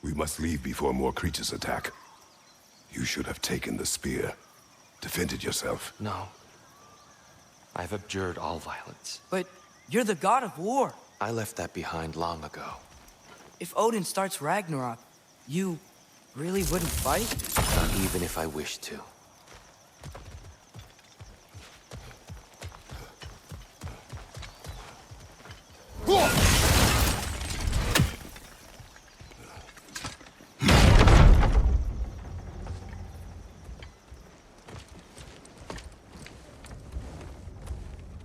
We must leave before more creatures attack. You should have taken the spear. Defended yourself. No. I've abjured all violence. But you're the god of war. I left that behind long ago. If Odin starts Ragnarok, you really wouldn't fight? Not even if I wished to.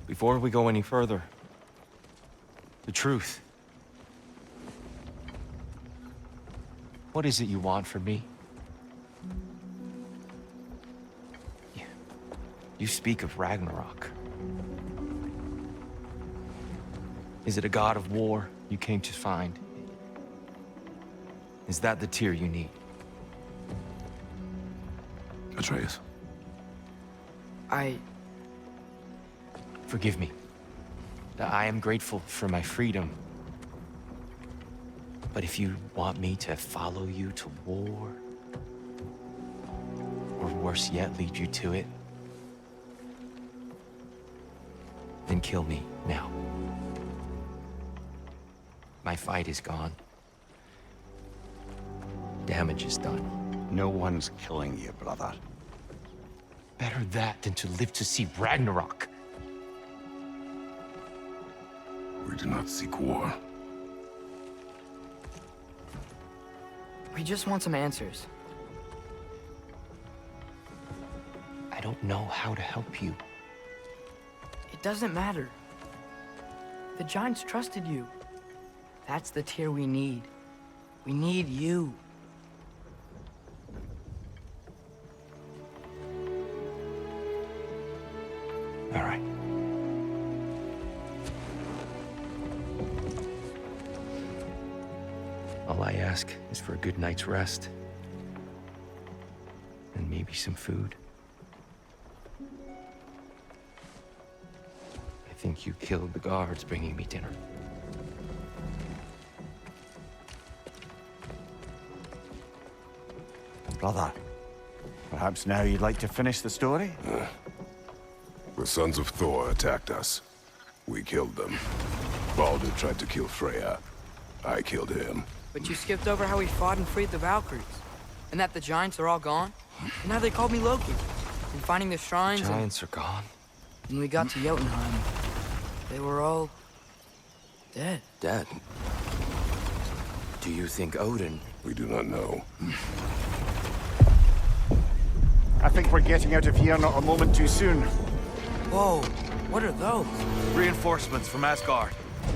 Before we go any further, the truth. What is it you want from me? You speak of Ragnarok. Is it a god of war you came to find? Is that the tear you need? Atreus. Forgive me. I am grateful for my freedom. But if you want me to follow you to war, or worse yet, lead you to it, then kill me now. My fight is gone. Damage is done. No one's killing you, brother. Better that than to live to see Ragnarok. We do not seek war. We just want some answers. I don't know how to help you. It doesn't matter. The Giants trusted you. That's the tear we need. We need you. All right. All I ask is for a good night's rest. And maybe some food. I think you killed the guards bringing me dinner. Brother, perhaps now you'd like to finish the story? The sons of Thor attacked us. We killed them. Baldur tried to kill Freya. I killed him. But you skipped over how we fought and freed the Valkyries. And that the Giants are all gone. And now they called me Loki. And finding the shrines Giants are gone. and we got to Jotunheim. They were all... dead. Dead? Do you think Odin... We do not know. I think we're getting out of here not a moment too soon. Whoa, what are those? Reinforcements from Asgard.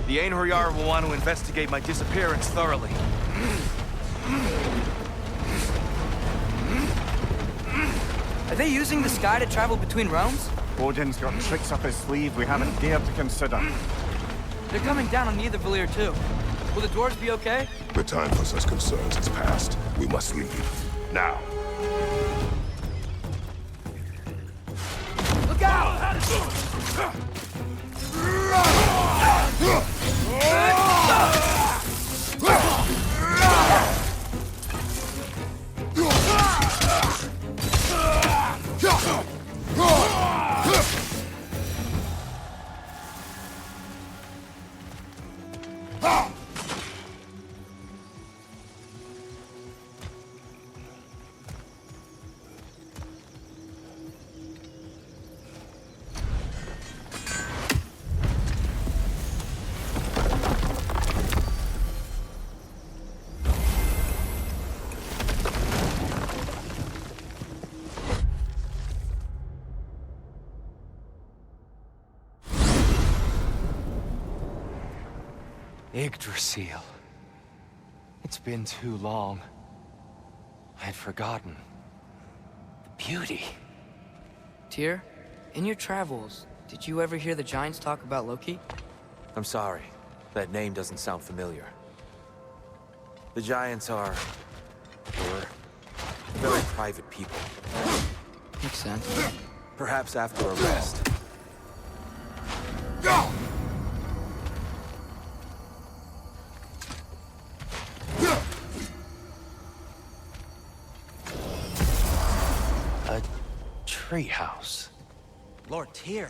The Einherjar will want to investigate my disappearance thoroughly. Are they using the sky to travel between realms? Odin's got tricks up his sleeve we haven't dared to consider. They're coming down on Nidavellir too. Will the dwarves be okay? The time for such concerns is past. We must leave. Now. Look out! Yggdrasil. It's been too long. I had forgotten. The beauty. Tyr, in your travels, did you ever hear the Giants talk about Loki? I'm sorry. That name doesn't sound familiar. The Giants were very private people. Makes sense. Perhaps after a rest. treehouse. Lord Tyr.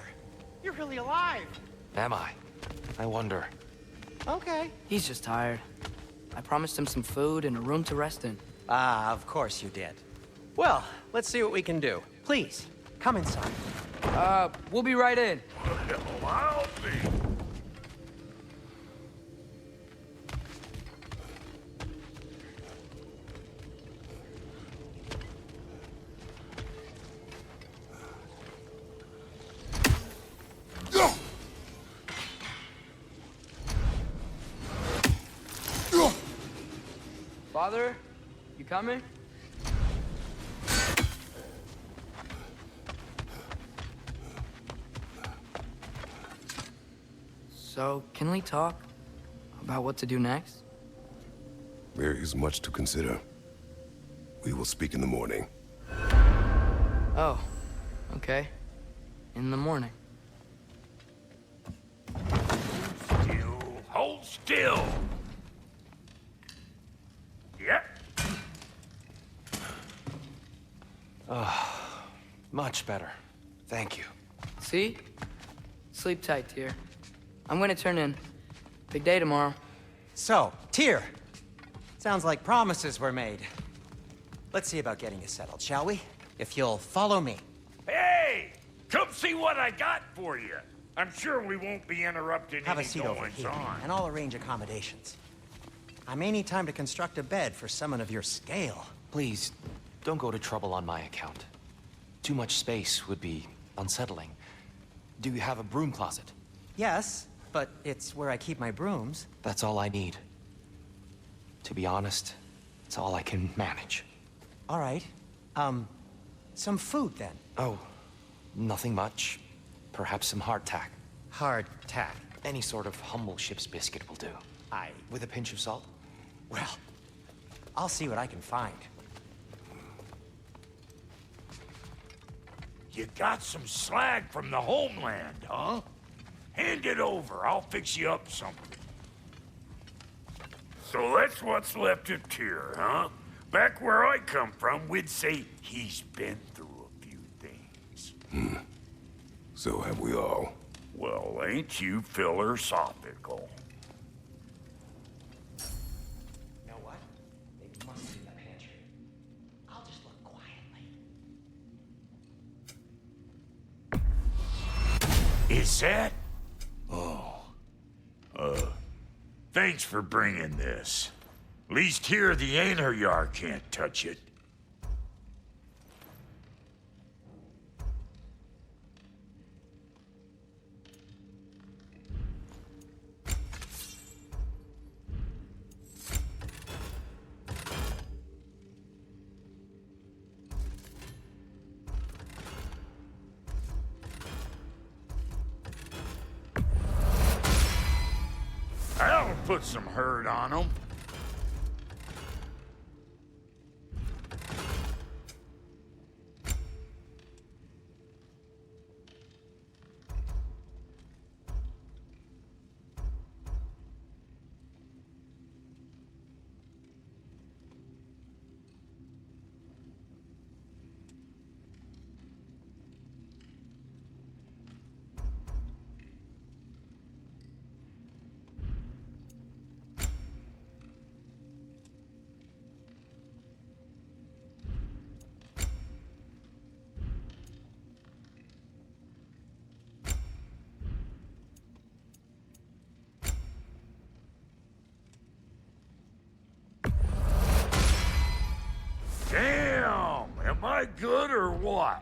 You're really alive. Am I? I wonder. Okay. He's just tired. I promised him some food and a room to rest in. Ah, of course you did. Well, let's see what we can do. Please, come inside. We'll be right in. I'll be. Father, you coming? So, can we talk about what to do next? There is much to consider. We will speak in the morning. Oh, okay. In the morning. Still. Hold still. Yep. Much better. Thank you. See? Sleep tight, Tyr. I'm gonna turn in. Big day tomorrow. So, Tyr. Sounds like promises were made. Let's see about getting you settled, shall we? If you'll follow me. Hey! Come see what I got for you. I'm sure we won't be interrupting Have a any seat over goings here, on. and I'll arrange accommodations. I may need time to construct a bed for someone of your scale. Please, don't go to trouble on my account. Too much space would be unsettling. Do you have a broom closet? Yes, but it's where I keep my brooms. That's all I need. To be honest, it's all I can manage. All right. Some food then. Oh, nothing much. Perhaps some hardtack. Hardtack. Any sort of humble ship's biscuit will do. With a pinch of salt? Well, I'll see what I can find. You got some slag from the homeland, huh? Hand it over. I'll fix you up something. So that's what's left of Tyr, huh? Back where I come from, we'd say he's been through a few things. So have we all. Well, ain't you philosophical? You know what? They must be in the pantry. I'll just look quietly. Is that? Oh. Thanks for bringing this. Least here the Einherjar can't touch it. That'll put some hurt on them. Damn! Am I good or what?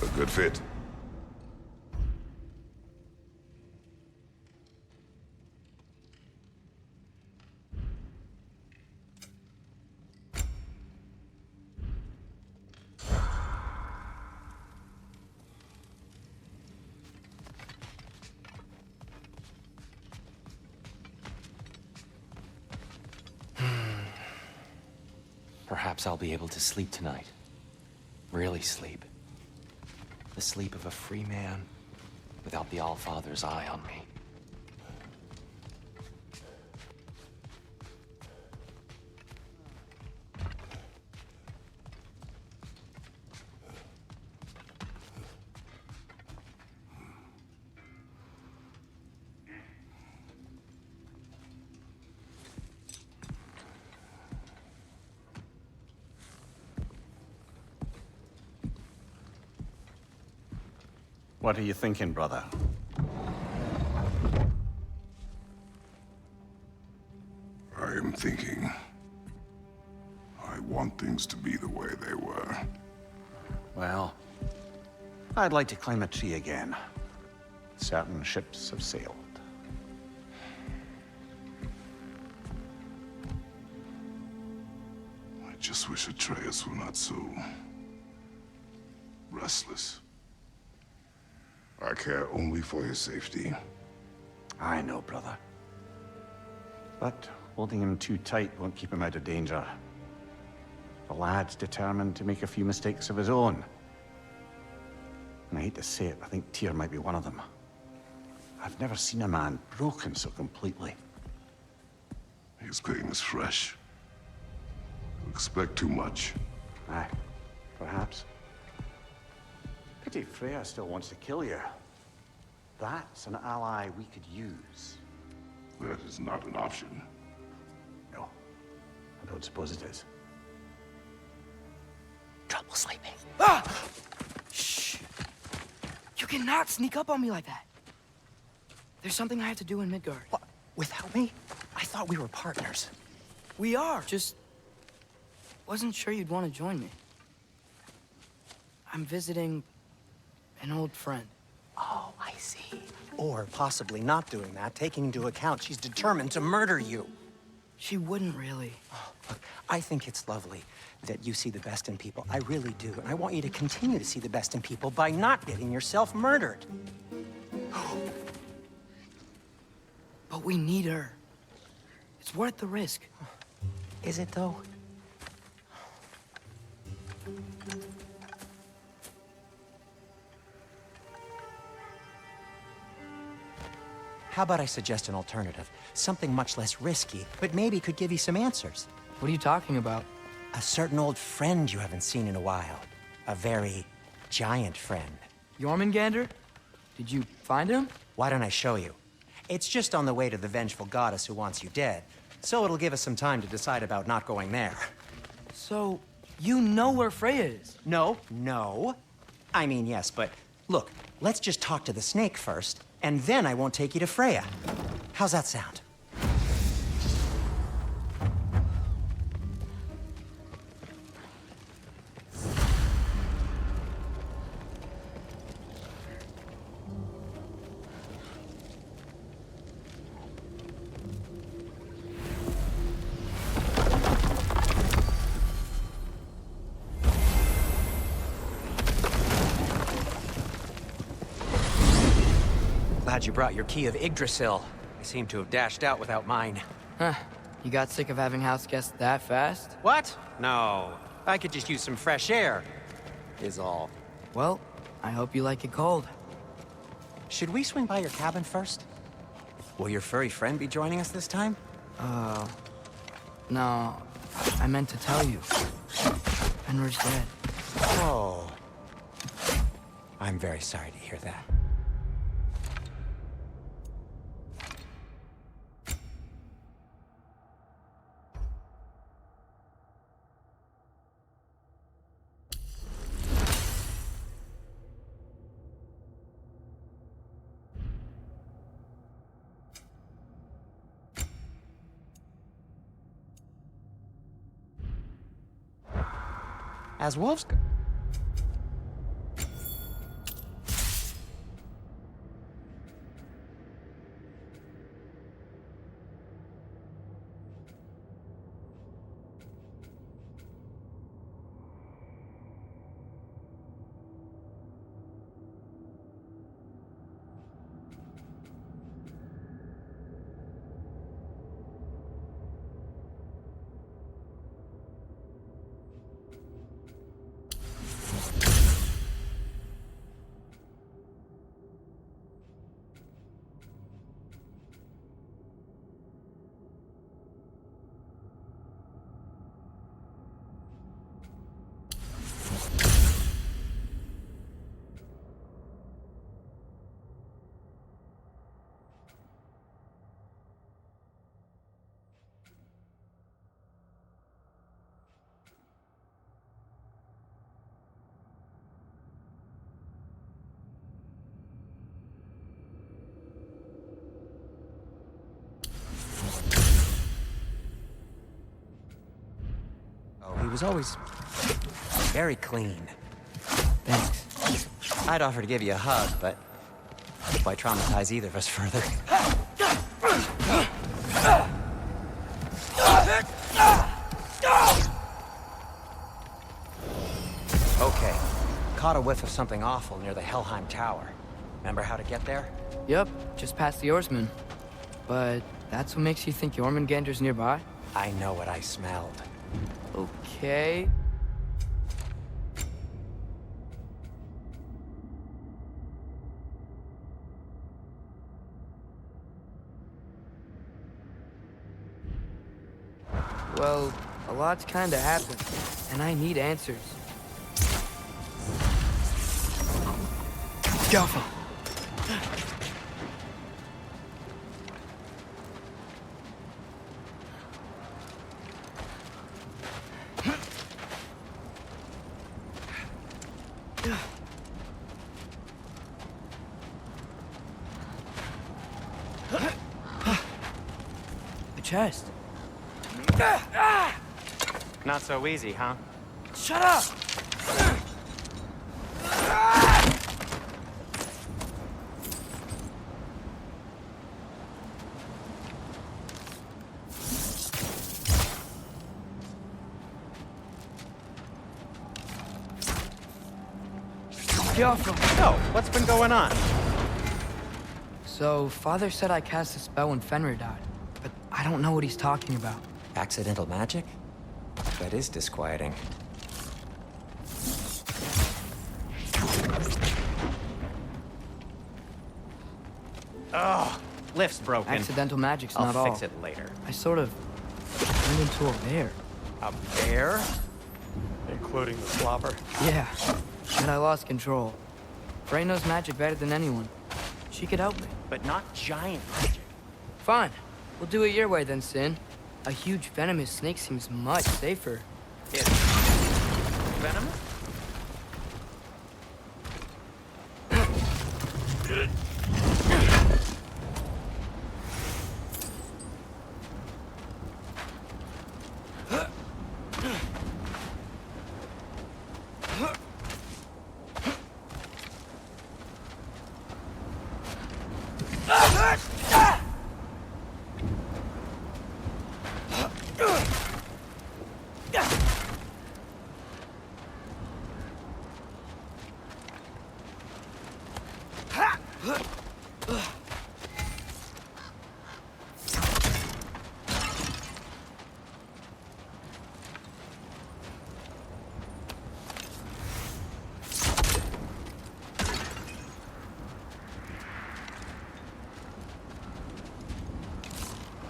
A good fit. Perhaps I'll be able to sleep tonight. Really sleep. The sleep of a free man without the Allfather's eye on me. What are you thinking, brother? I am thinking. I want things to be the way they were. Well, I'd like to climb a tree again. Certain ships have sailed. I just wish Atreus were not so restless. I care only for his safety. I know, brother. But holding him too tight won't keep him out of danger. The lad's determined to make a few mistakes of his own. And I hate to say it, I think Tyr might be one of them. I've never seen a man broken so completely. His pain is fresh. You expect too much. Aye, perhaps. Pity Freya still wants to kill you. That's an ally we could use. That is not an option. No, I don't suppose it is. Trouble sleeping. Ah! Shh! You cannot sneak up on me like that. There's something I have to do in Midgard. What? Without me? I thought we were partners. We are. Just wasn't sure you'd want to join me. I'm visiting an old friend. Oh, I see. Or possibly not doing that, taking into account she's determined to murder you. She wouldn't really. Look, I think it's lovely that you see the best in people. I really do. And I want you to continue to see the best in people by not getting yourself murdered. But we need her. It's worth the risk. Is it, though? How about I suggest an alternative? Something much less risky, but maybe could give you some answers. What are you talking about? A certain old friend you haven't seen in a while. A very giant friend. Jormungandr? Did you find him? Why don't I show you? It's just on the way to the vengeful goddess who wants you dead. So it'll give us some time to decide about not going there. So, you know where Freya is? No. I mean, yes, but look, let's just talk to the snake first, and then I won't take you to Freya. How's that sound? Glad you brought your key of Yggdrasil. I seem to have dashed out without mine. Huh. You got sick of having house guests that fast? What? No. I could just use some fresh air, is all. Well, I hope you like it cold. Should we swing by your cabin first? Will your furry friend be joining us this time? No. I meant to tell you. Fenrir's dead. Oh. I'm very sorry to hear that. As wolves go. was always very clean. Thanks. I'd offer to give you a hug, but why traumatize either of us further? Okay, caught a whiff of something awful near the Helheim Tower. Remember how to get there? Yep, just past the oarsman. But that's what makes you think Jormungandr's nearby? I know what I smelled. Okay. Well, a lot's kinda happened, and I need answers. Careful! The chest. Not so easy, huh? Shut up! Careful! So, what's been going on? So, Father said I cast a spell when Fenrir died, but I don't know what he's talking about. Accidental magic? That is disquieting. Oh, lift's broken. Accidental magic's not all. I'll fix it later. I sort of turned into a bear. A bear? Including the slobber. Yeah, and I lost control. Frey knows magic better than anyone. She could help me. But not giant magic. Fine. We'll do it your way then, Sin. A huge venomous snake seems much safer. It's venomous?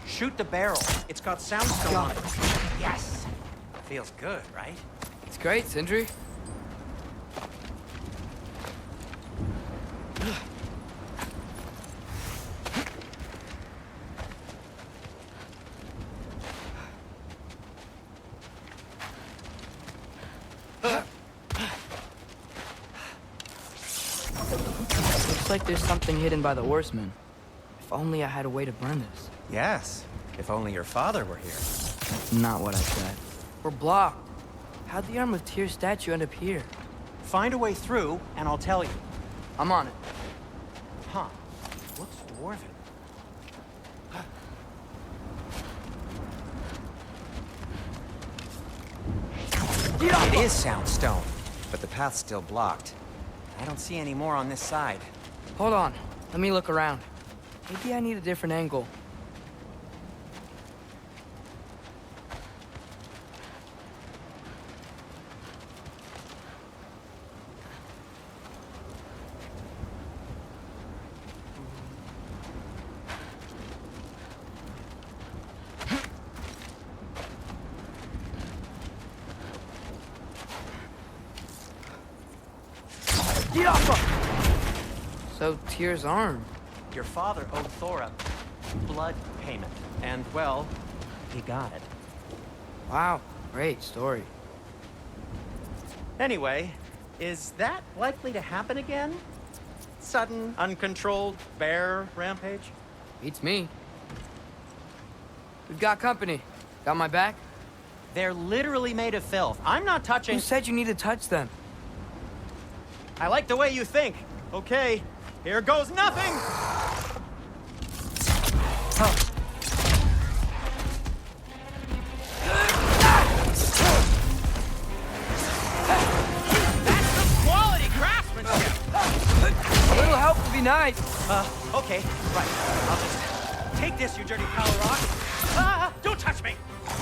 Shoot the barrel. It's got soundstone on it. Yes! Feels good, right? It's great, Sindri. Looks like there's something hidden by the oarsman. If only I had a way to burn this. Yes. If only your father were here. That's not what I said. We're blocked. How'd the Arm of Tyr statue end up here? Find a way through, and I'll tell you. I'm on it. Huh. Looks dwarven. It is soundstone, but the path's still blocked. I don't see any more on this side. Hold on. Let me look around. Maybe I need a different angle. Get off her! So, Tyr's arm. Your father owed Thor a blood payment, and, well, he got it. Wow, great story. Anyway, is that likely to happen again? Sudden, uncontrolled bear rampage? Beats me. We've got company. Got my back? They're literally made of filth. I'm not touching... Who said you need to touch them? I like the way you think. Okay, here goes nothing! Oh. That's some quality craftsmanship! A little help would be nice. Okay, right. I'll just take this, you dirty pile of rock. Ah, don't touch me!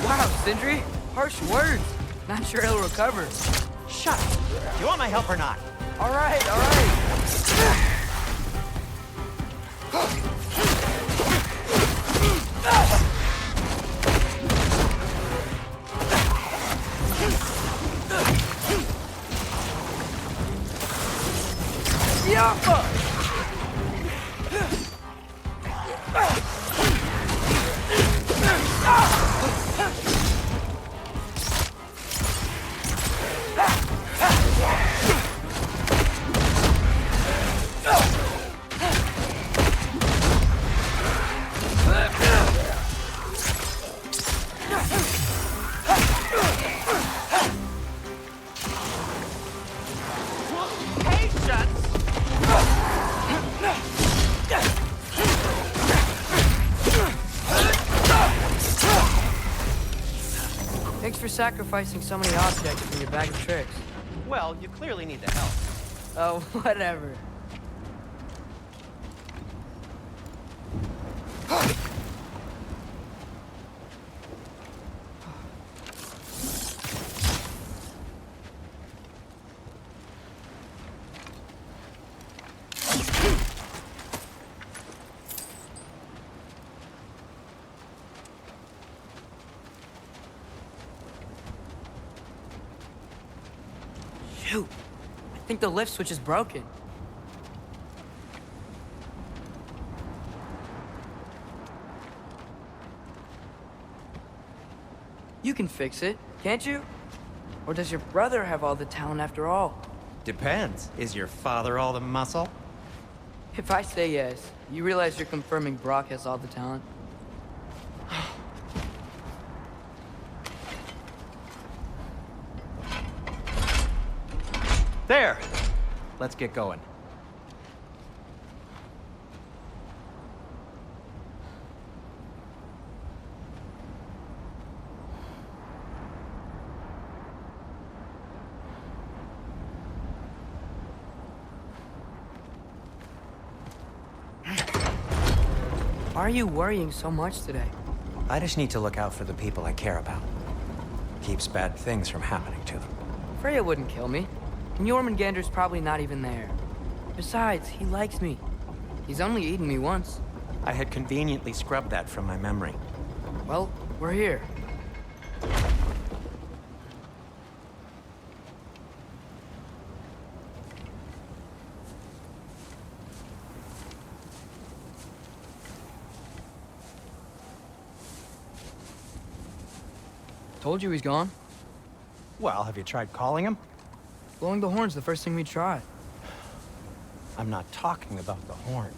Wow, Sindri. Harsh words. Not sure he'll recover. Shut up. Do you want my help or not? All right, all right. Yeah. Thanks for sacrificing so many objects from your bag of tricks. Well, you clearly need the help. Oh, whatever. Shoot, I think the lift switch is broken. You can fix it, can't you? Or does your brother have all the talent after all? Depends. Is your father all the muscle? If I say yes, you realize you're confirming Brock has all the talent? There! Let's get going. Why are you worrying so much today? I just need to look out for the people I care about. Keeps bad things from happening to them. Freya wouldn't kill me. And Jormungandr's probably not even there. Besides, he likes me. He's only eaten me once. I had conveniently scrubbed that from my memory. Well, we're here. Told you he's gone. Well, have you tried calling him? Blowing the horn's the first thing we tried. I'm not talking about the horn.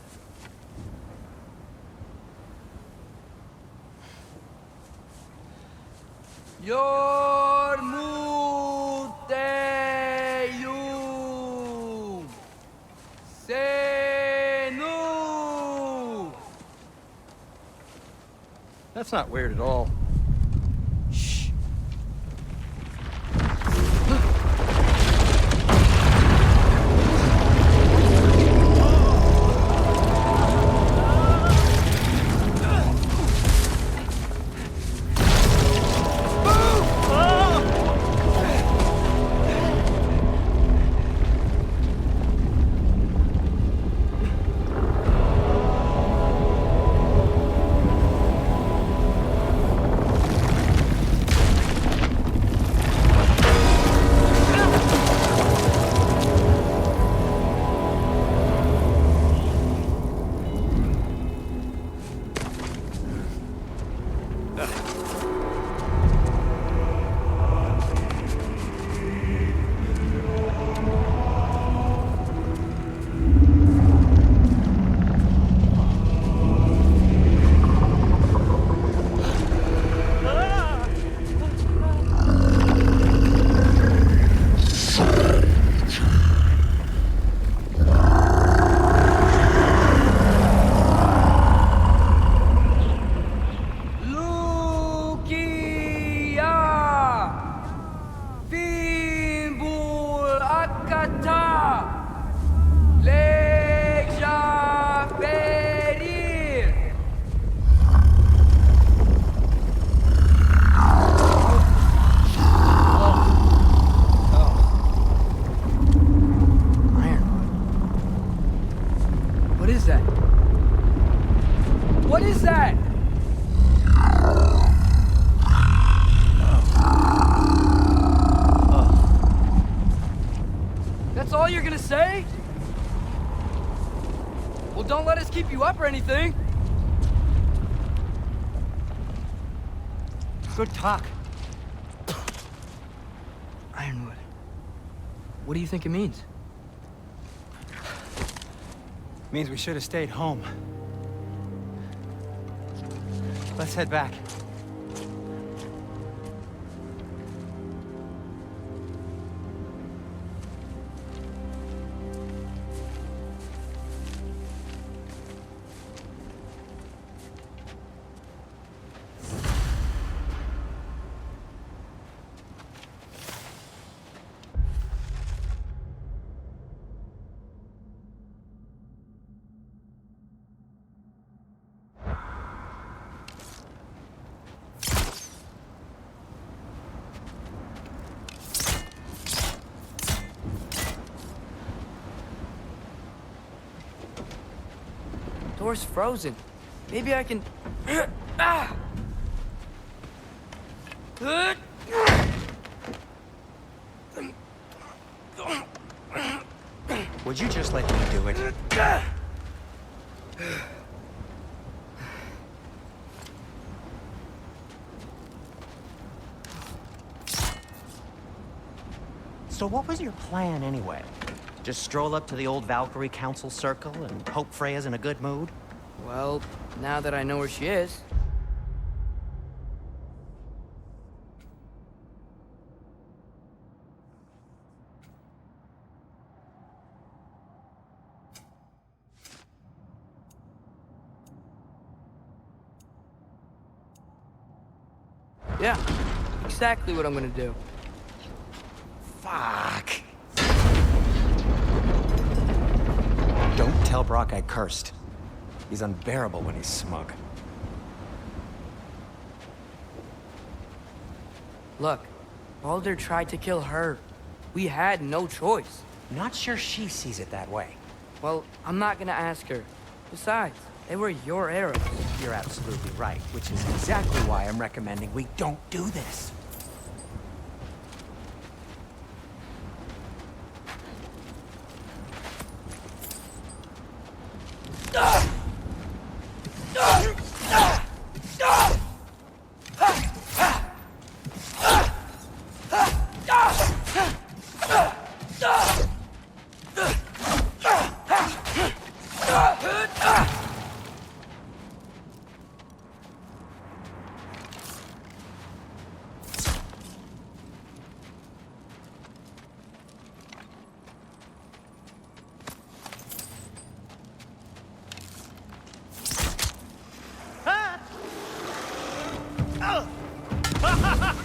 Yormuteyum Senu. That's not weird at all. Shh. What is that? That's all you're gonna say? Well, don't let us keep you up or anything. Good talk. Ironwood. What do you think it means? Means we should have stayed home. Let's head back. Door's frozen. Maybe I can... Ah! Would you just let me do it? So what was your plan anyway? Just stroll up to the old Valkyrie Council Circle and hope Freya's in a good mood? Well, now that I know where she is... Yeah, exactly what I'm gonna do. Fuck. Don't tell Brock I cursed. He's unbearable when he's smug. Look, Baldur tried to kill her. We had no choice. Not sure she sees it that way. Well, I'm not gonna ask her. Besides, they were your arrows. You're absolutely right, which is exactly why I'm recommending we don't do this.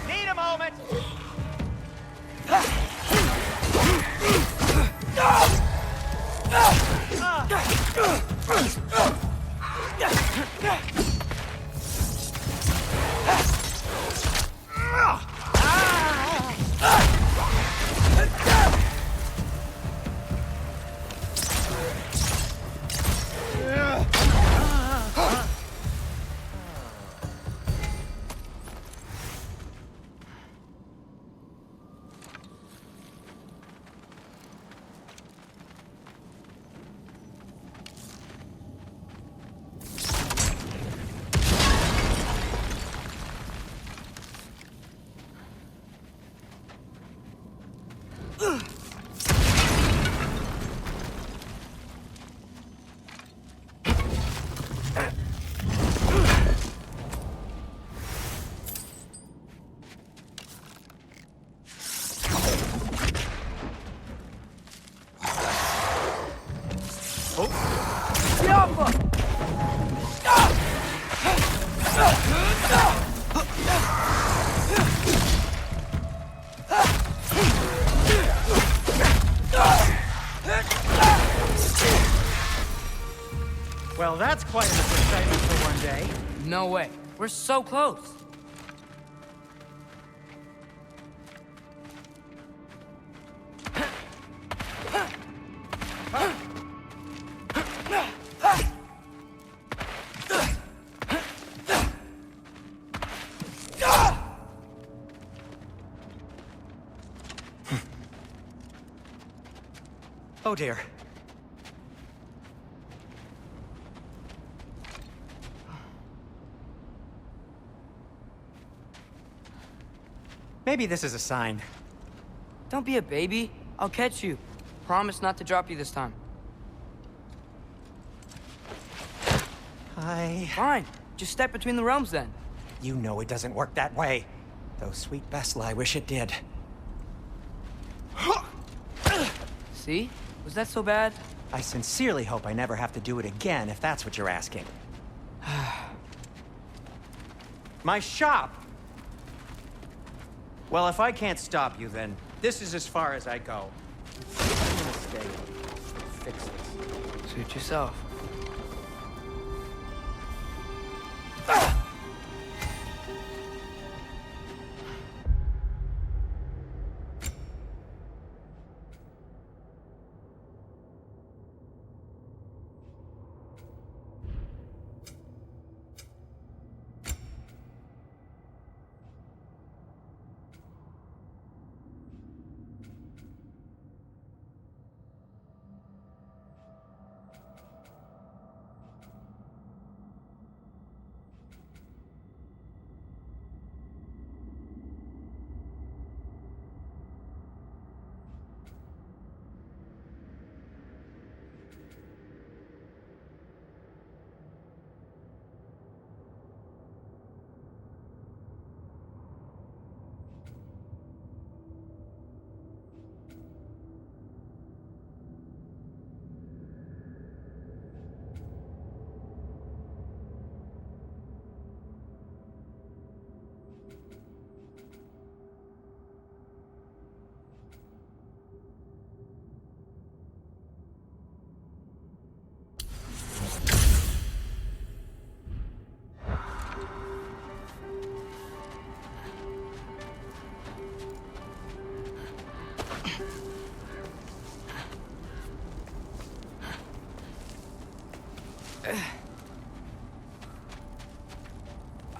Need a moment! Well, that's quite an excitement for one day. No way. We're so close. Oh dear. Maybe this is a sign. Don't be a baby. I'll catch you. Promise not to drop you this time. Fine. Just step between the realms then. You know it doesn't work that way. Though sweet Bessel, I wish it did. See? Was that so bad? I sincerely hope I never have to do it again, if that's what you're asking. My shop! Well, if I can't stop you, then this is as far as I go. I'm gonna stay and fix this. Suit yourself.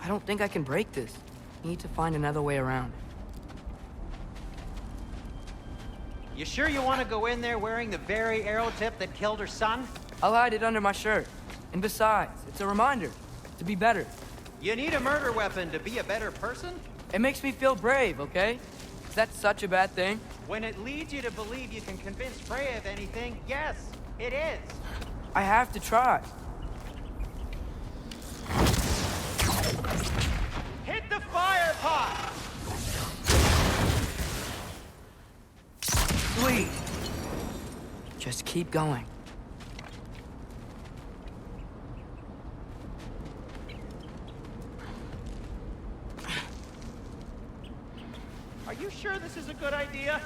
I don't think I can break this. Need to find another way around. You sure you want to go in there wearing the very arrow tip that killed her son? I'll hide it under my shirt. And besides, it's a reminder to be better. You need a murder weapon to be a better person? It makes me feel brave, okay? Is that such a bad thing? When it leads you to believe you can convince Freya of anything, yes, it is. I have to try. Hit the fire pot! Sweet. Just keep going. Are you sure this is a good idea?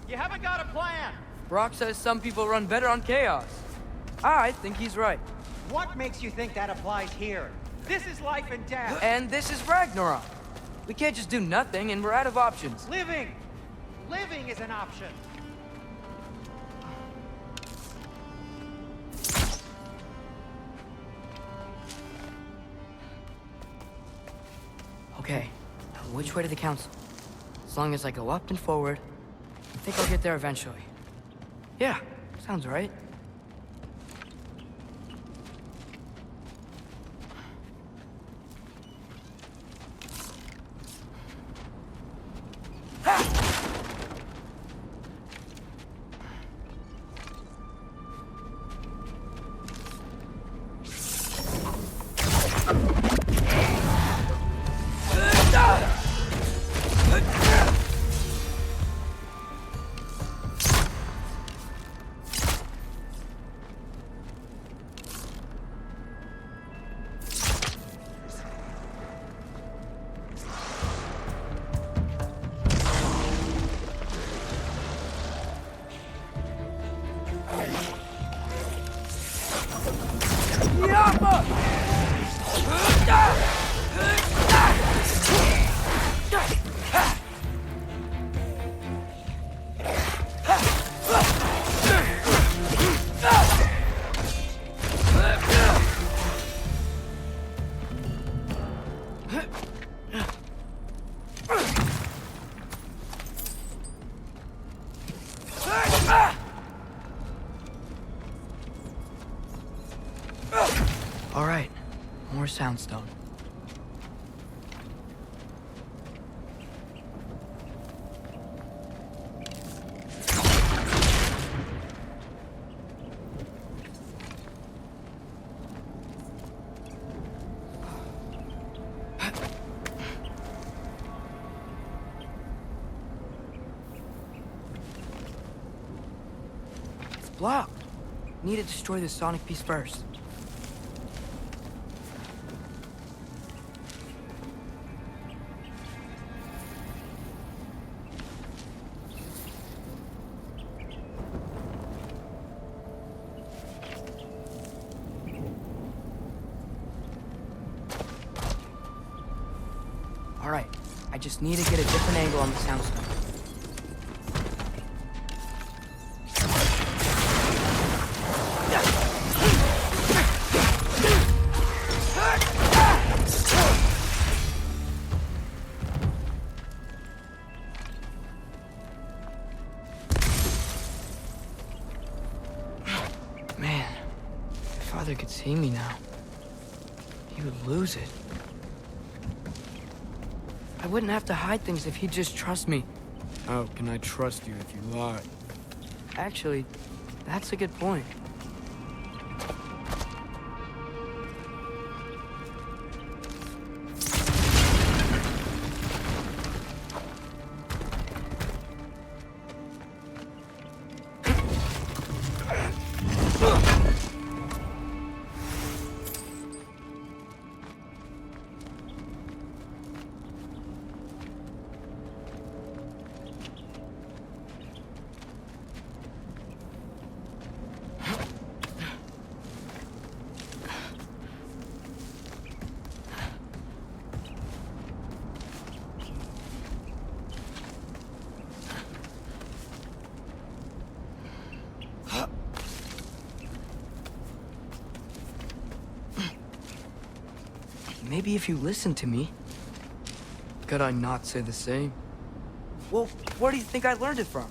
You haven't got a plan. Brock says some people run better on chaos. I think he's right. What makes you think that applies here? This is life and death. And this is Ragnarok. We can't just do nothing, and we're out of options. Living! Living is an option. Okay, now which way to the council? As long as I go up and forward, I think I'll get there eventually. Yeah, sounds right. More soundstone. It's blocked. Need to destroy the sonic piece first. All right, I just need to get a different angle on the soundstone. Man, if Father could see me now, he would lose it. I wouldn't have to hide things if he'd just trust me. How can I trust you if you lie? Actually, that's a good point. Maybe if you listen to me. Could I not say the same? Well, where do you think I learned it from?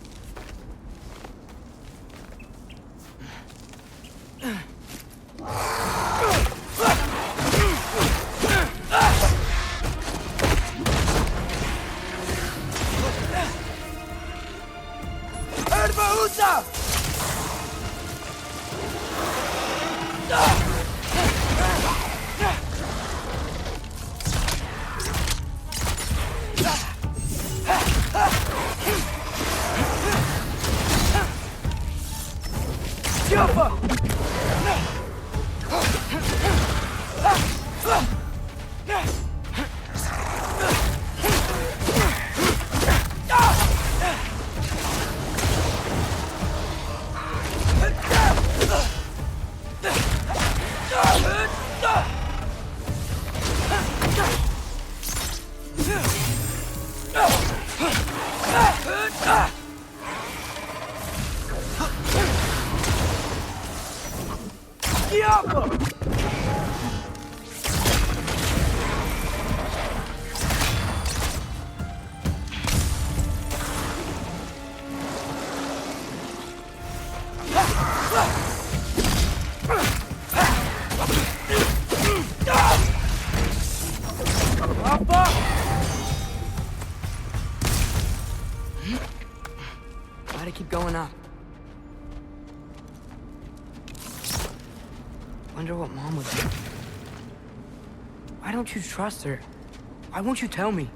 Gotta keep going up. Wonder what Mom would do. Why don't you trust her? Why won't you tell me?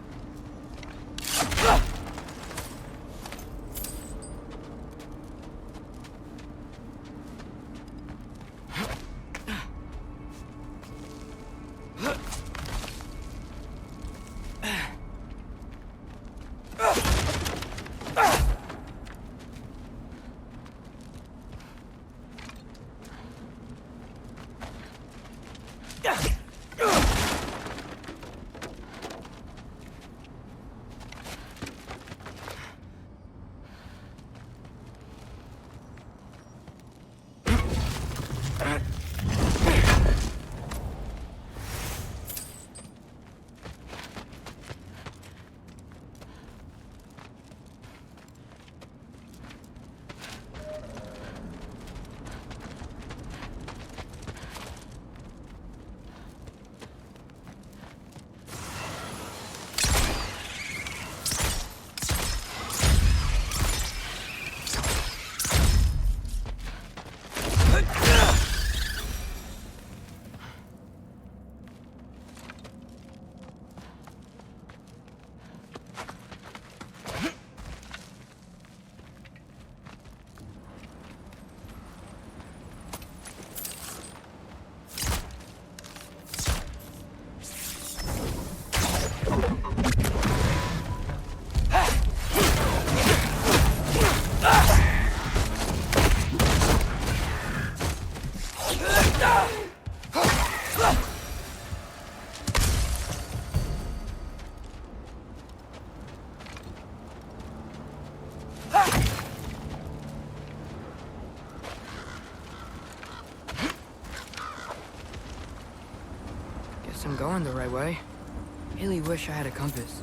Guess I'm going the right way. Really wish I had a compass.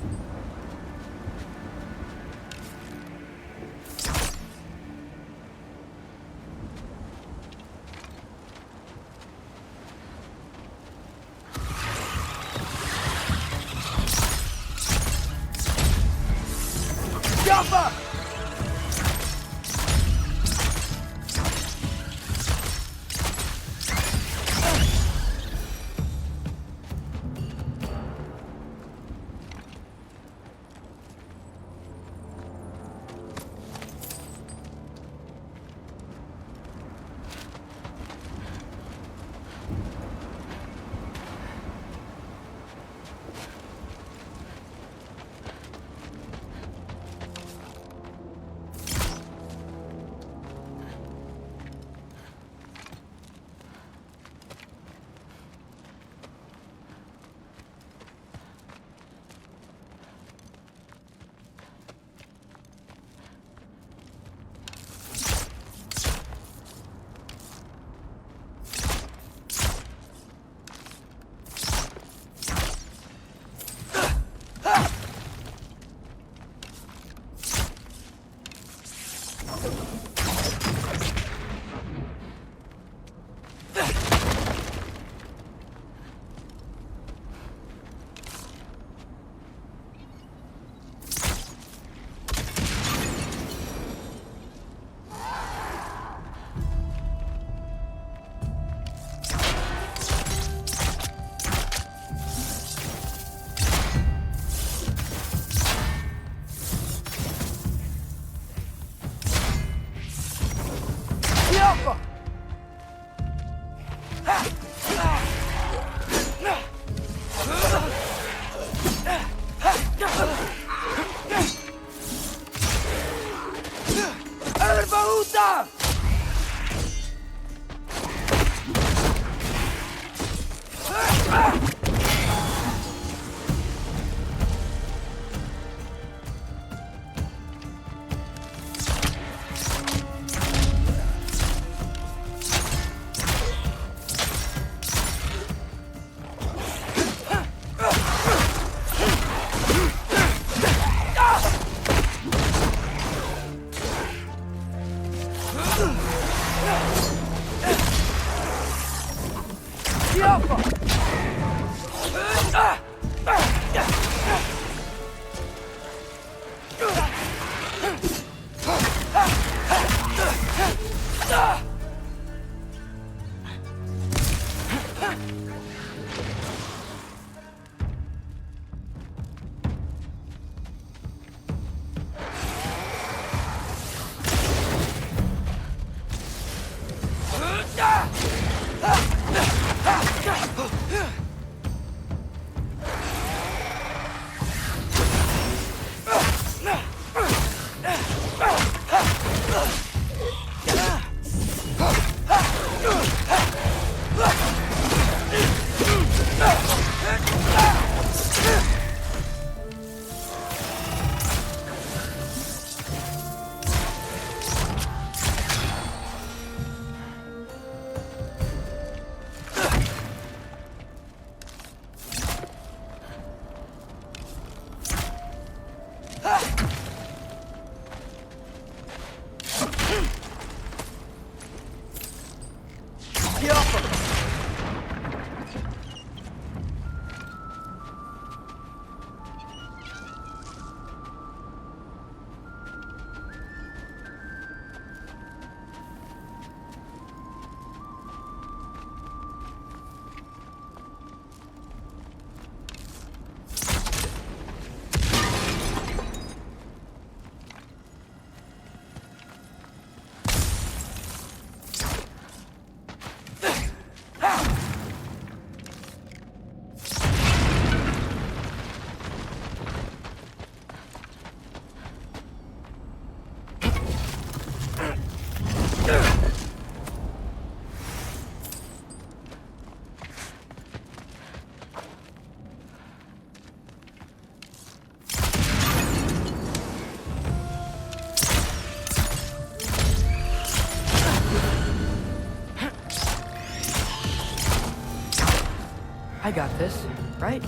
got this, right?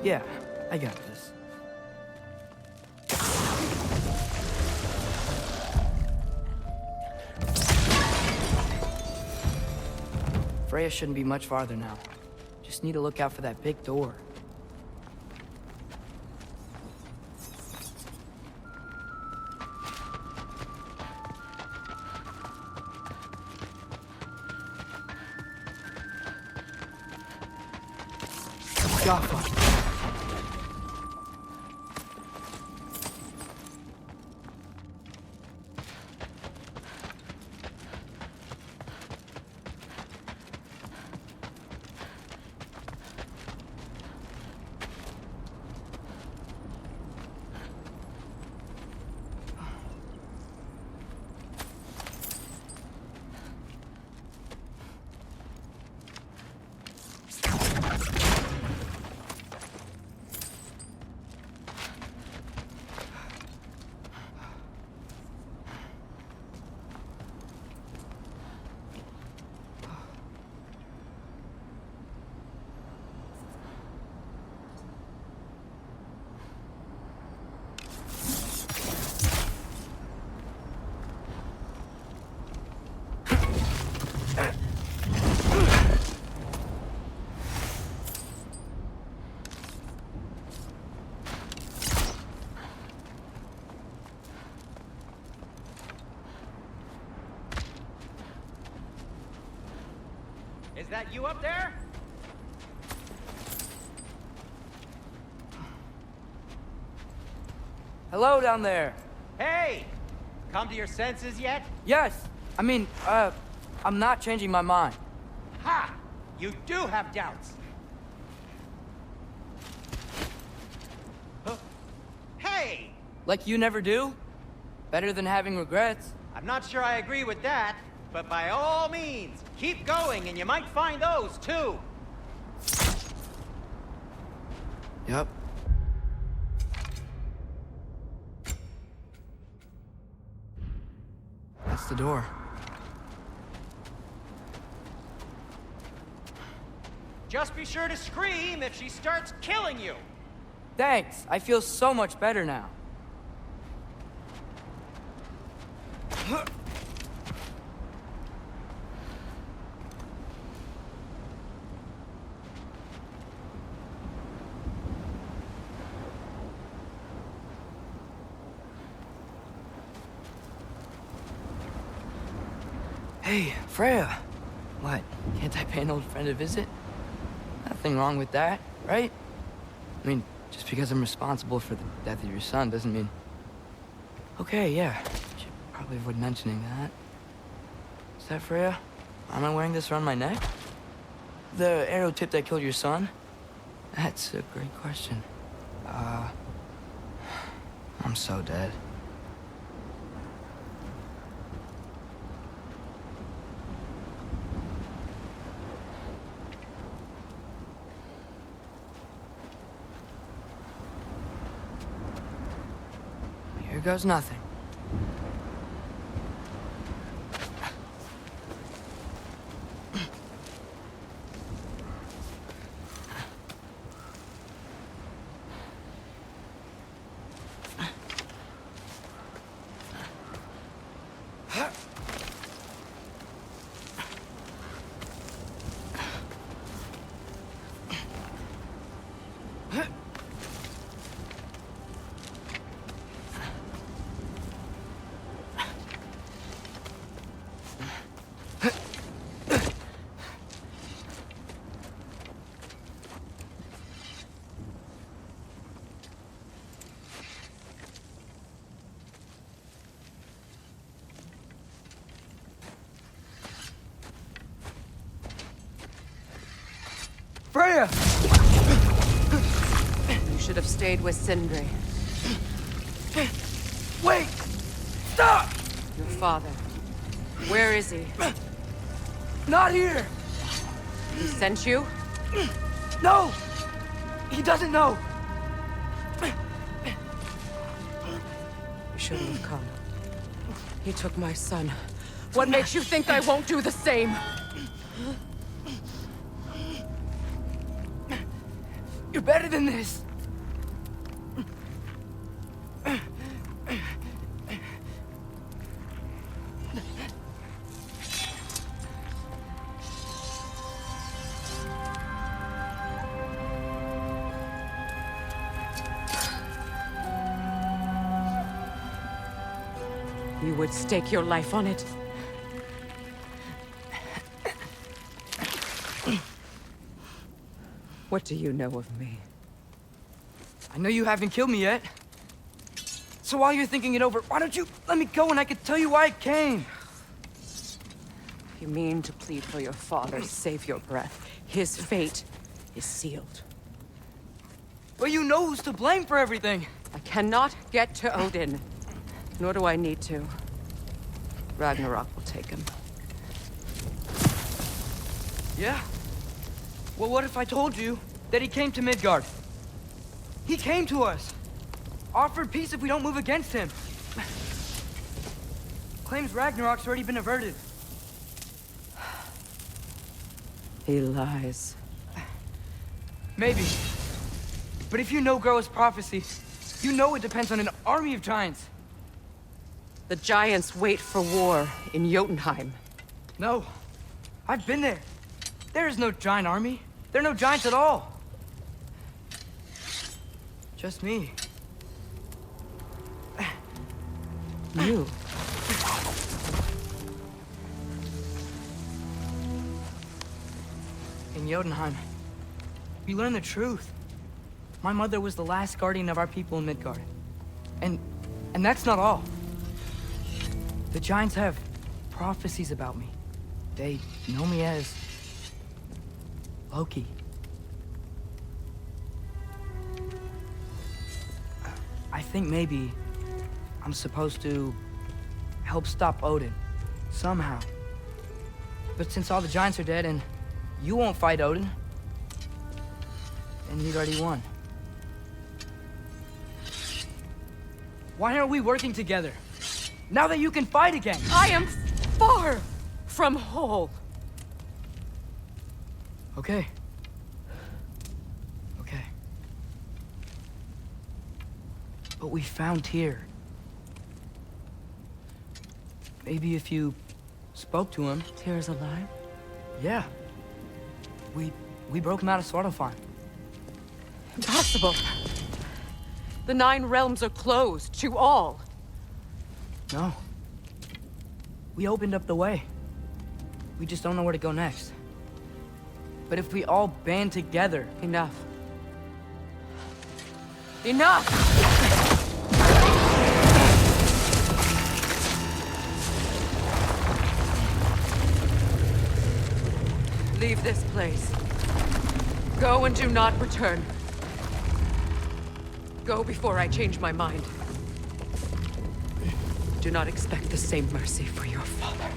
Yeah, I got this. Freya shouldn't be much farther now. Just need to look out for that big door. Jaffa. Is that you up there? Hello down there. Hey! Come to your senses yet? Yes. I mean, I'm not changing my mind. Ha! You do have doubts. Huh? Hey! Like you never do? Better than having regrets. I'm not sure I agree with that, but by all means, keep going and you might find those too. Yep. That's the door. Just be sure to scream if she starts killing you. Thanks. I feel so much better now. Hey, Freya. What? Can't I pay an old friend a visit? Nothing wrong with that, right? I mean, just because I'm responsible for the death of your son doesn't mean... Okay, yeah. Should probably avoid mentioning that. Is that Freya? Am I wearing this around my neck? The arrow tip that killed your son? That's a great question. I'm so dead. Here goes nothing. Freya! You should have stayed with Sindri. Wait! Stop! Your father. Where is he? Not here! He sent you? No! He doesn't know! You shouldn't have come. He took my son. What makes you think I won't do the same? You're better than this. You would stake your life on it? What do you know of me? I know you haven't killed me yet. So while you're thinking it over, why don't you let me go and I can tell you why I came? You mean to plead for your father, save your breath. His fate is sealed. But you know who's to blame for everything. I cannot get to Odin, nor do I need to. Ragnarok will take him. Yeah? Well, what if I told you that he came to Midgard? He came to us. Offered peace if we don't move against him. Claims Ragnarok's already been averted. He lies. Maybe. But if you know Groa's prophecy, you know it depends on an army of giants. The giants wait for war in Jotunheim. No. I've been there. There is no giant army. There are no giants at all. Just me. You? In Jotunheim, we learn the truth. My mother was the last guardian of our people in Midgard. And that's not all. The giants have prophecies about me. They know me as Loki. I think maybe I'm supposed to help stop Odin, somehow. But since all the giants are dead and you won't fight Odin, then you'd already won. Why aren't we working together? Now that you can fight again! I am far from whole. Okay. Okay. But we found Tyr. Maybe if you spoke to him... Tyr's alive? Yeah. We broke him out of Svartalfheim. Impossible. The 9 realms are closed to all. No. We opened up the way. We just don't know where to go next. But if we all band together... Enough. Enough! Leave this place. Go and do not return. Go before I change my mind. Do not expect the same mercy for your father.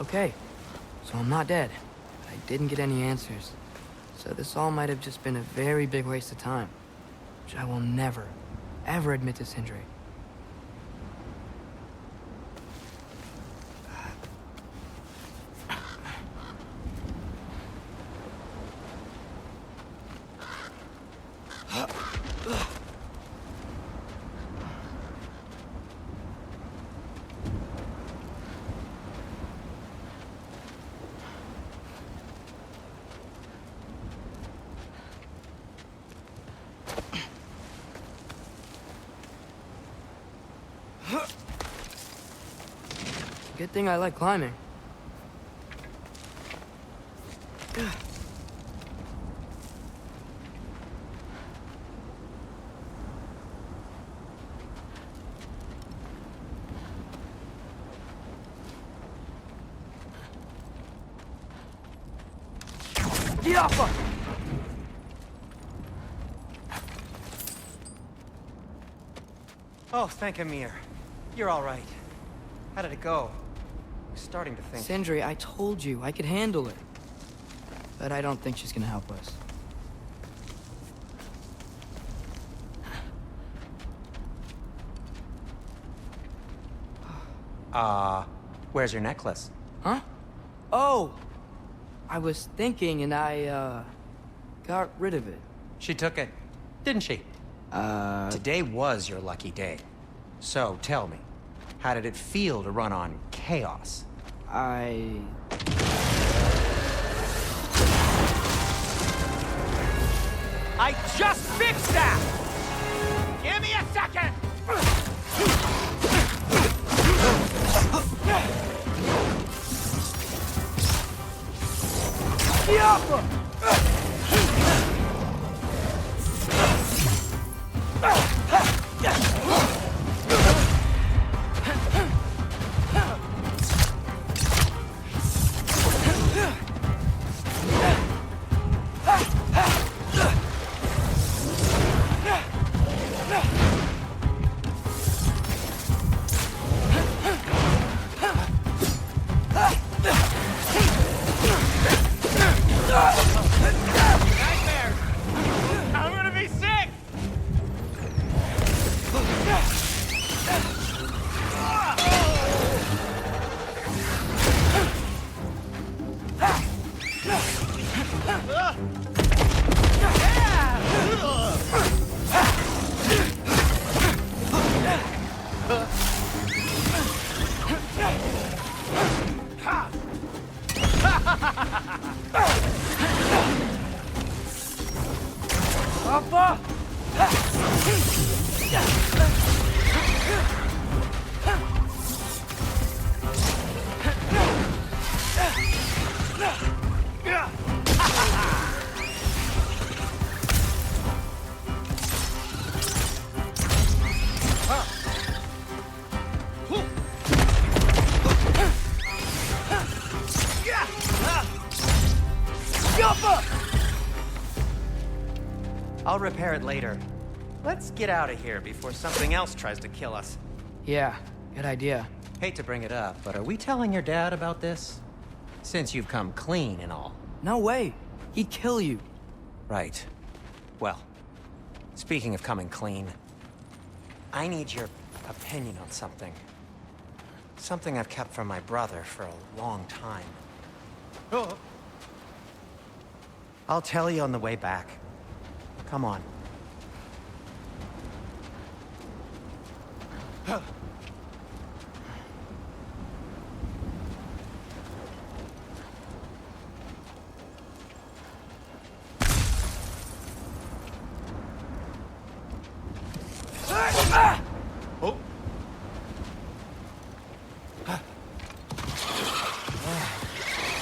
Okay, so I'm not dead. I didn't get any answers. So this all might have just been a very big waste of time. Which I will never, ever admit to Sindri. Good thing I like climbing. Yappa! Oh, thank Amir. You're all right. How did it go? I was starting to think... Sindri, I told you I could handle it. But I don't think she's gonna help us. Where's your necklace? Huh? Oh! I was thinking and I, got rid of it. She took it, didn't she? Today was your lucky day. So, tell me, how did it feel to run on chaos? I just fixed that! Give me a second! I'm gonna be sick! Papa! I'll repair it later. Let's get out of here before something else tries to kill us. Yeah, good idea. Hate to bring it up, but are we telling your dad about this? Since you've come clean and all. No way. He'd kill you. Right. Well, speaking of coming clean, I need your opinion on something. Something I've kept from my brother for a long time. I'll tell you on the way back. Come on.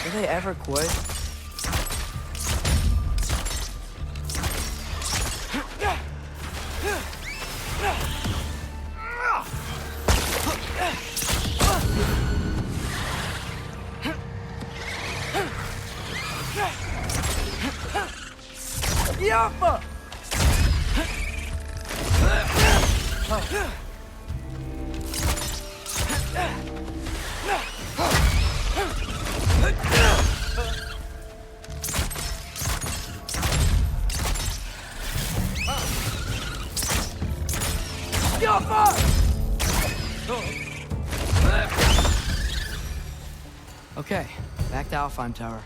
Do they ever quit? Yappa! Okay, back to Alfheim Tower.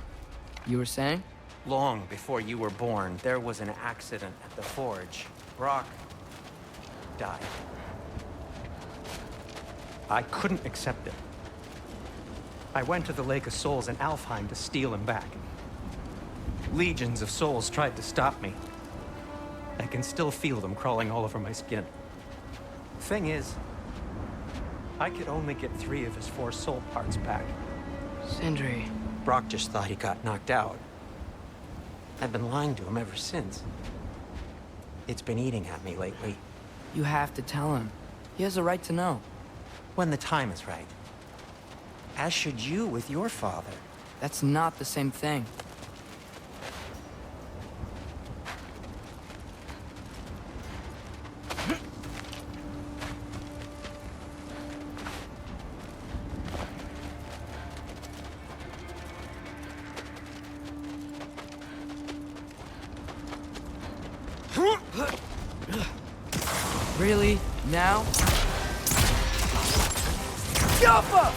You were saying? Long before you were born, there was an accident at the forge. Brock died. I couldn't accept it. I went to the Lake of Souls in Alfheim to steal him back. Legions of souls tried to stop me. I can still feel them crawling all over my skin. Thing is, I could only get 3 of his 4 soul parts back. Sindri. Brock just thought he got knocked out. I've been lying to him ever since. It's been eating at me lately. You have to tell him. He has a right to know. When the time is right. As should you with your father. That's not the same thing. Really? Now? Yappa!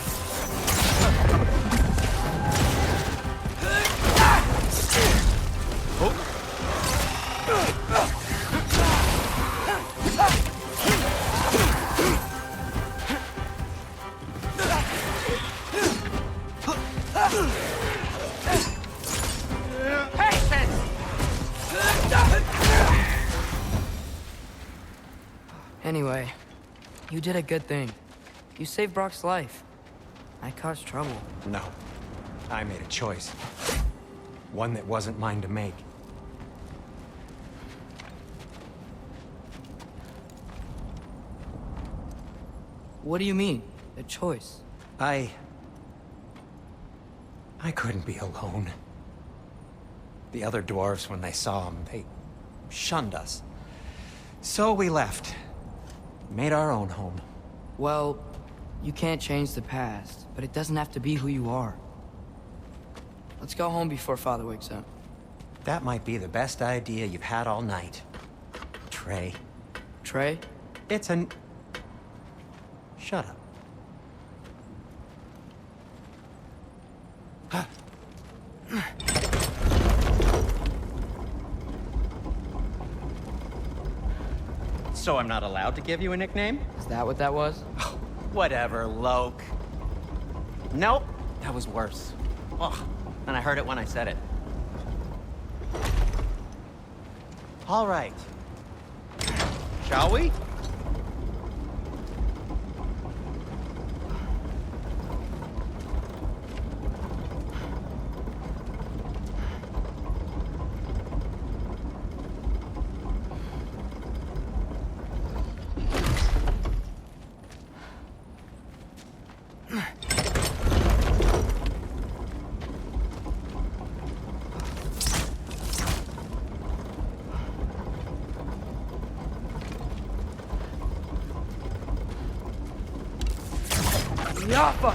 Anyway, you did a good thing. You saved Brock's life. I caused trouble. No. I made a choice. One that wasn't mine to make. What do you mean? A choice? I couldn't be alone. The other dwarves, when they saw him, they shunned us. So we left. Made our own home. Well, you can't change the past, but it doesn't have to be who you are. Let's go home before Father wakes up. That might be the best idea you've had all night. Trey. Trey? It's an... Shut up. So I'm not allowed to give you a nickname? Is that what that was? Whatever, Loke. Nope, that was worse. Ugh, and I heard it when I said it. All right. Shall we? Yappa!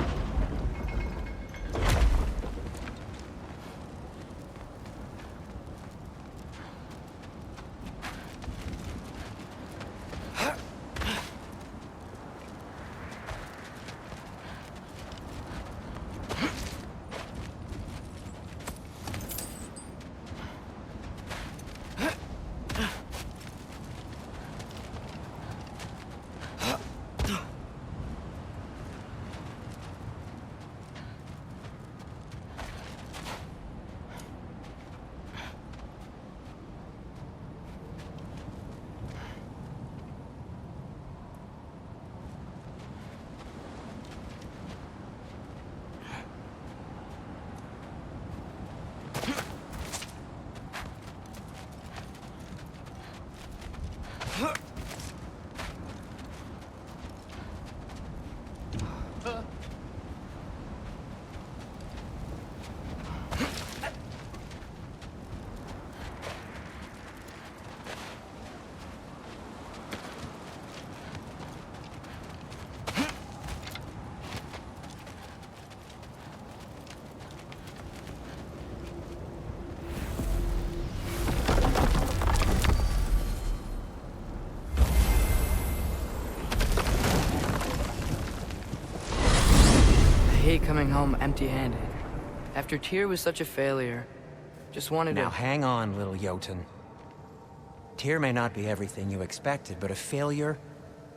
I hate coming home empty-handed. After Tyr was such a failure, just wanted Now to... hang on, little Jotun. Tyr may not be everything you expected, but a failure?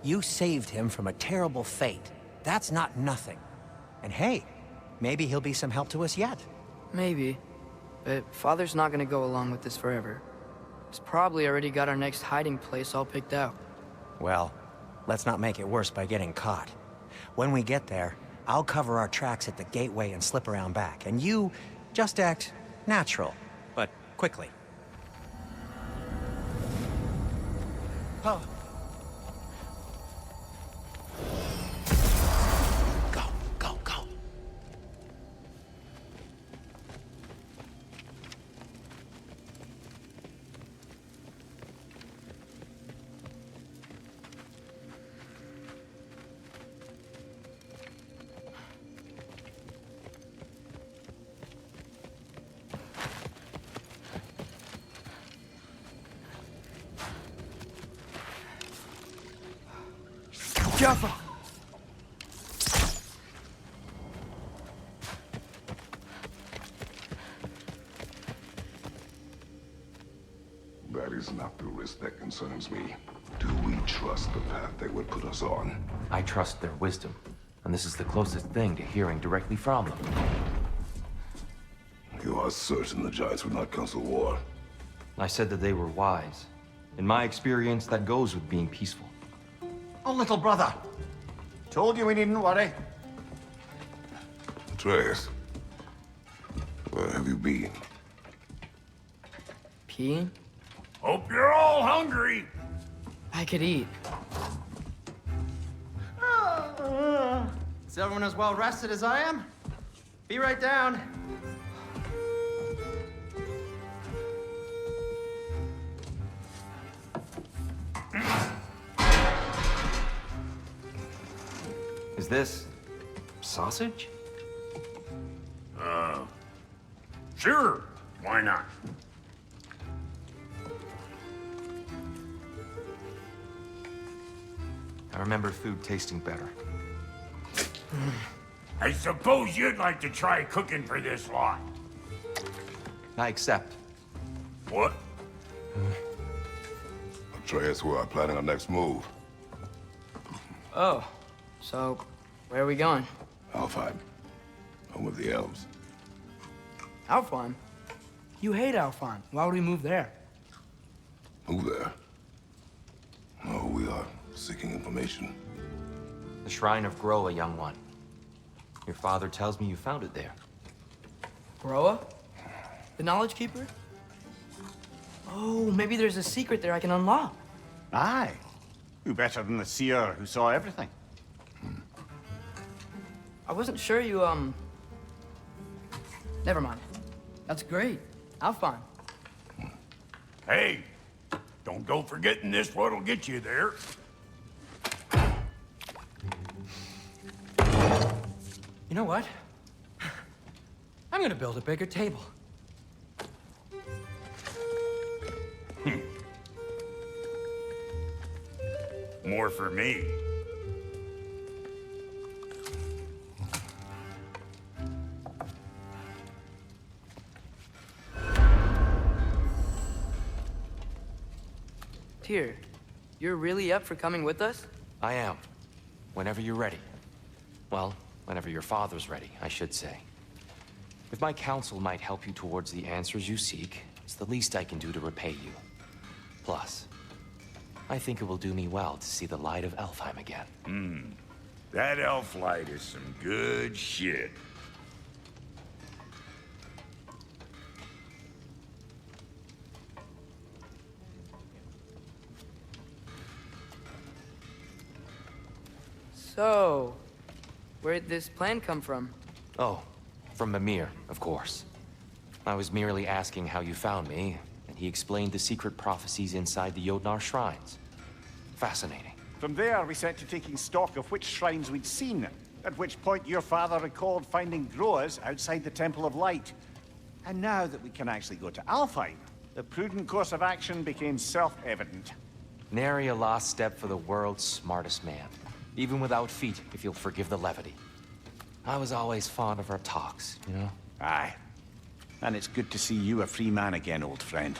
You saved him from a terrible fate. That's not nothing. And hey, maybe he'll be some help to us yet. Maybe. But Father's not gonna go along with this forever. He's probably already got our next hiding place all picked out. Well, let's not make it worse by getting caught. When we get there, I'll cover our tracks at the gateway and slip around back. And you just act natural, but quickly. Oh. Go, go, go. Jaffa! That is not the risk that concerns me. Do we trust the path they would put us on? I trust their wisdom, and this is the closest thing to hearing directly from them. You are certain the Giants would not counsel war? I said that they were wise. In my experience, that goes with being peaceful. Oh, little brother. Told you we needn't worry. Atreus, where have you been? Peeing? Hope you're all hungry. I could eat. Is everyone as well rested as I am? Be right down. Is this sausage? Sure, why not? I remember food tasting better. I suppose you'd like to try cooking for this lot. I accept. What? Atreus, we are planning our next move. Oh, so where are we going? Alfheim, home of the elves. Alfheim? You hate Alfheim. Why would we move there? Move there? No, we are seeking information. The Shrine of Groa, young one. Your father tells me you found it there. Groa? The Knowledge Keeper? Oh, maybe there's a secret there I can unlock. Aye. Who better than the seer who saw everything? I wasn't sure you, Never mind. That's great. Alfheim. Hey, don't go forgetting this what'll get you there. You know what? I'm gonna build a bigger table. More for me. Tyr, you're really up for coming with us? I am. Whenever you're ready. Well, whenever your father's ready, I should say. If my counsel might help you towards the answers you seek, it's the least I can do to repay you. Plus, I think it will do me well to see the light of Alfheim again. That elf light is some good shit. So, where'd this plan come from? Oh, from Mimir, of course. I was merely asking how you found me, and he explained the secret prophecies inside the Jotnar shrines. Fascinating. From there, we set to taking stock of which shrines we'd seen, at which point your father recalled finding Groas outside the Temple of Light. And now that we can actually go to Alfheim, the prudent course of action became self-evident. Nary a lost step for the world's smartest man. Even without feet, if you'll forgive the levity. I was always fond of our talks, you know? Aye. And it's good to see you a free man again, old friend.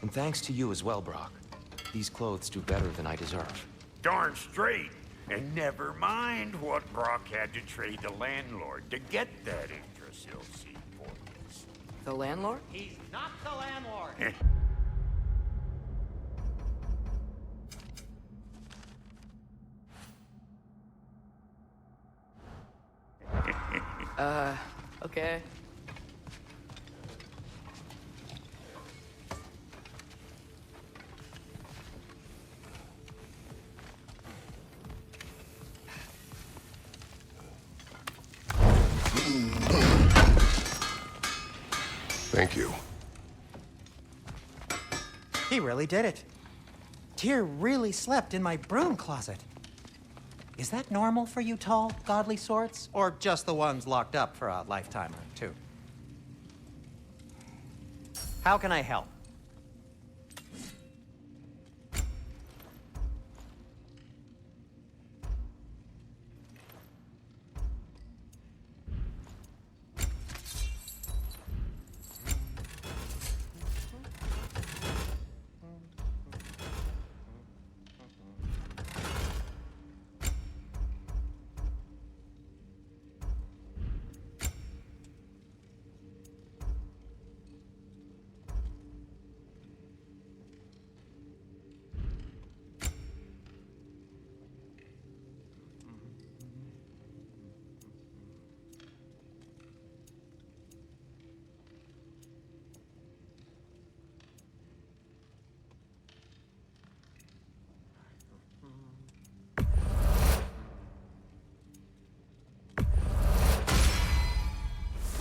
And thanks to you as well, Brock. These clothes do better than I deserve. Darn straight. And never mind what Brock had to trade the landlord to get that Yggdrasil seed for us. The landlord? He's not the landlord. Okay. Thank you. He really did it. Tyr really slept in my broom closet. Is that normal for you tall, godly sorts? Or just the ones locked up for a lifetime or two? How can I help?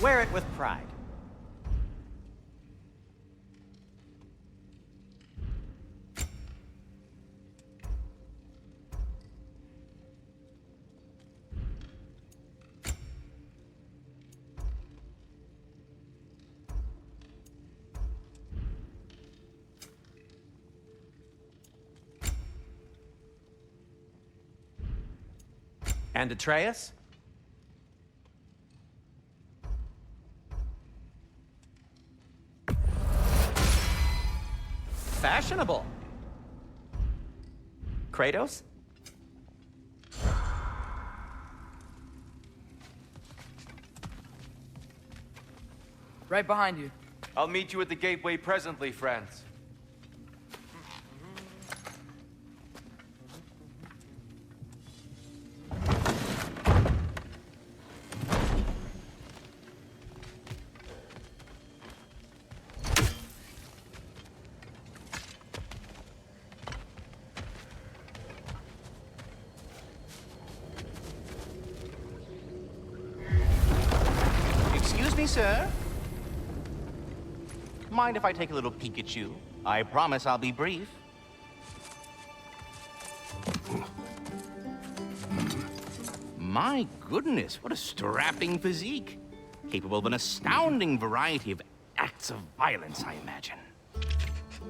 Wear it with pride. And Atreus? Fashionable. Kratos? Right behind you. I'll meet you at the gateway presently, friends. Excuse me, sir. Mind if I take a little peek at you? I promise I'll be brief. My goodness, what a strapping physique. Capable of an astounding variety of acts of violence, I imagine.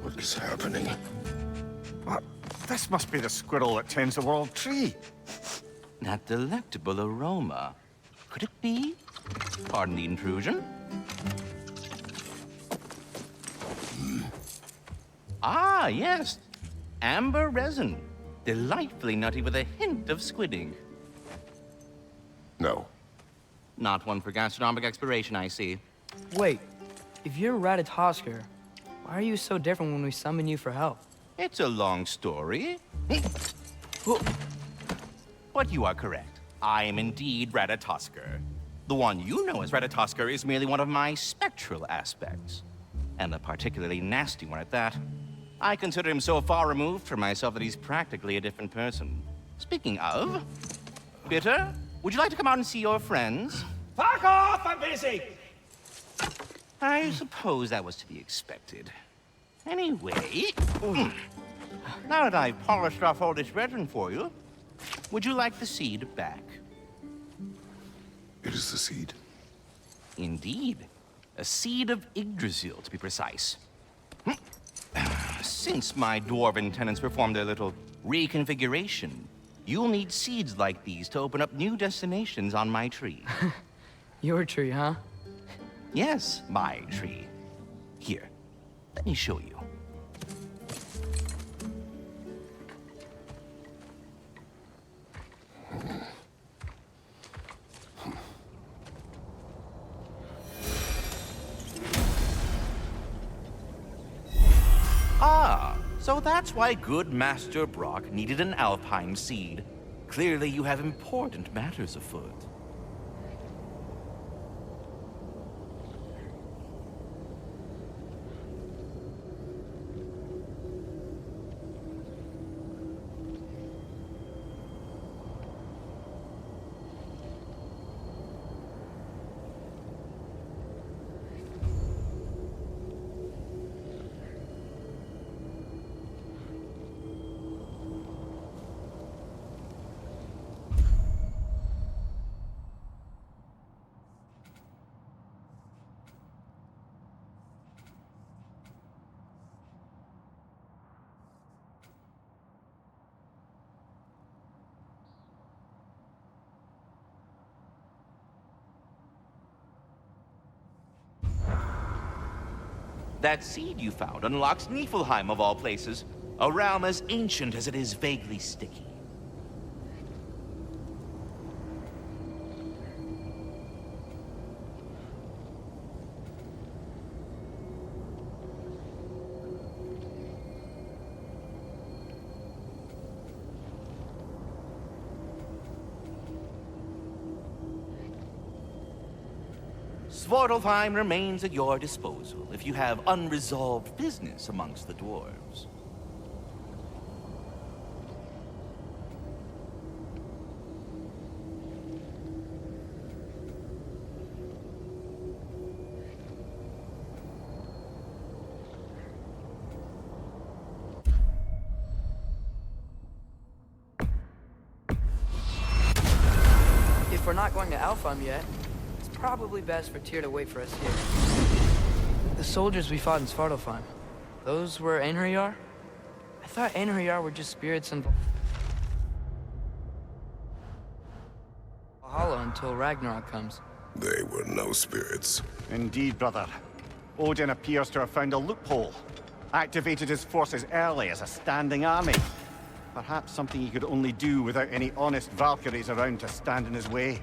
What is happening? What? This must be the squirrel that tends the world tree. That delectable aroma. Could it be? Pardon the intrusion. Ah, yes. Amber resin. Delightfully nutty with a hint of squidding. No. Not one for gastronomic exploration, I see. Wait, if you're Ratatoskr, why are you so different when we summon you for help? It's a long story. But you are correct. I am indeed Ratatoskr. The one you know as Ratatoskr is merely one of my spectral aspects. And a particularly nasty one at that. I consider him so far removed from myself that he's practically a different person. Speaking of, Bitter, would you like to come out and see your friends? Fuck off! I'm busy! I suppose that was to be expected. Anyway, now that I've polished off all this resin for you, would you like the seed back? It is the seed. Indeed. A seed of Yggdrasil, to be precise. Since my dwarven tenants performed their little reconfiguration, you'll need seeds like these to open up new destinations on my tree. Your tree, huh? Yes, my tree. Here, let me show you. Ah, so that's why good Master Brock needed an alfheim seed. Clearly you have important matters afoot. That seed you found unlocks Niflheim of all places, a realm as ancient as it is vaguely sticky. Svartalfheim remains at your disposal if you have unresolved business amongst the dwarves. If we're not going to Alfheim yet, it's probably best for Tyr to wait for us here. The soldiers we fought in Svartalfheim, those were Einherjar? I thought Einherjar were just spirits in Valhalla until Ragnarok comes. They were no spirits. Indeed, brother. Odin appears to have found a loophole. Activated his forces early as a standing army. Perhaps something he could only do without any honest Valkyries around to stand in his way.